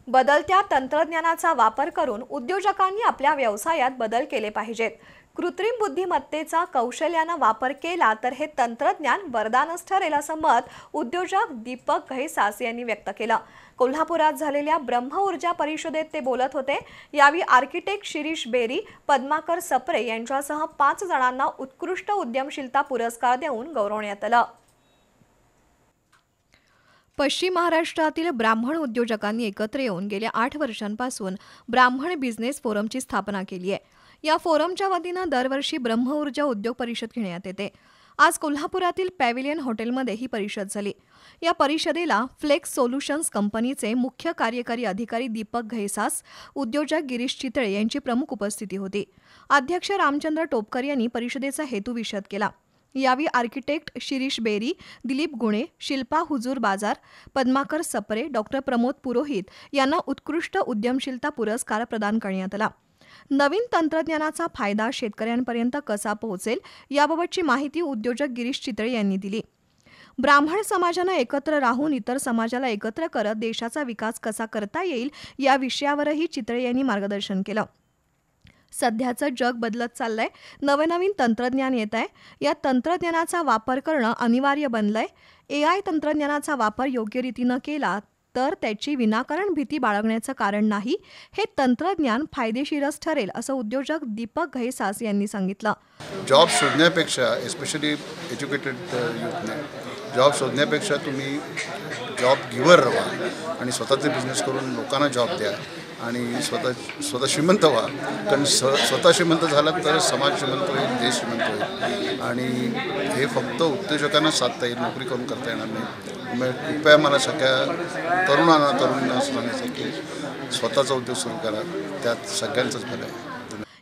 बदलत्या तंत्रज्ञानाचा वापर करून उद्योजकांनी आपल्या व्यवसायात बदल केले पाहिजेत। कृत्रिम बुद्धिमत्तेचा कौशल्याने वापर केला तर हे तंत्रज्ञान वरदानच ठरेल असं मत उद्योजक दीपक घैसास यांनी व्यक्त केलं। कोल्हापुरात झालेल्या ब्रह्मऊर्जा परिषदेत ते बोलत होते। यावेळी आर्किटेक्ट शिरीष बेरी, पद्माकर सप्रे यांच्यासह 5 जणांना उत्कृष्ट उद्यमशीलता पुरस्कार देऊन गौरवण्यात आलं। पश्चिम महाराष्ट्रातील ब्राह्मण उद्योजकांनी एकत्र येऊन गेल्या 8 वर्षांपासून ब्राह्मण बिझनेस फोरमची स्थापना केली आहे। या फोरमच्या वतीनं दरवर्षी ब्रह्मऊर्जा उद्योग परिषद घेण्यात येते। आज कोल्हापुरातील पॅव्हिलियन हॉटेलमध्ये ही परिषद झाली। या परिषदेला फ्लेक्स सोल्युशन्स कंपनीचे मुख्य कार्यकारी अधिकारी दीपक घैसास, उद्योजक गिरीश चितळे यांची प्रमुख उपस्थिती होती। अध्यक्ष रामचंद्र टोपकर यांनी परिषदेचा हेतू विशद केला। यावेळी आर्किटेक्ट शिरीष बेरी, दिलीप गुणे, शिल्पा हुजूर बाजार, पद्माकर सप्रे, डॉक्टर प्रमोद पुरोहित यांना उत्कृष्ट उद्यमशीलता पुरस्कार प्रदान करण्यात आला। नवीन तंत्रज्ञानाचा फायदा शेतकऱ्यांपर्यंत कसा पोहोचेल याबाबतची माहिती उद्योजक गिरीश चितळे यांनी दिली। ब्राह्मण समाजानं एकत्र राहून इतर समाजाला एकत्र करत देशाचा विकास कसा करता येईल या विषयावरही चितळे यांनी मार्गदर्शन केलं। सध्याचं जग बदलत चाललंय, नवनवीन तंत्रज्ञान येत आहे। या तंत्रज्ञानाचा वापर करणं अनिवार्य बनलंय। AI तंत्रज्ञानाचा वापर योग्य रीतीनं केला तर त्याची विनाकारण भीती बाळगण्याचं कारण नाही। हे तंत्रज्ञान फायदेशीरच ठरेल असं उद्योजक दीपक घैसास यांनी सांगितलं। जॉब शोधण्यापेक्षा, एस्पेशली एज्युकेटेड यूथने जॉब शोधण्यापेक्षा तुम्ही जॉब गिवर राहा आणि स्वतःचे बिझनेस करून लोकांना जॉब द्या आणि स्वतः श्रीमंत व्हा। कारण स्वतः श्रीमंत झाला तर समाज श्रीमंत होईल, देश श्रीमंत होईल आणि हे फक्त उद्योजकांना साधता येईल, नोकरी करून करता येणार नाही। कृपया मला सगळ्या तरुणांना सांगायचं की स्वतःचा उद्योग सुरू करा, त्यात सगळ्यांचंच भलं आहे।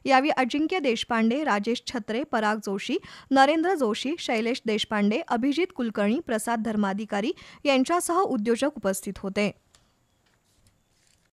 यावेळी अजिंक्य देशपांडे, राजेश छत्रे, पराग जोशी, नरेंद्र जोशी, शैलेश देशपांडे, अभिजित कुलकर्णी, प्रसाद धर्माधिकारी यांच्यासह उद्योजक उपस्थित होते।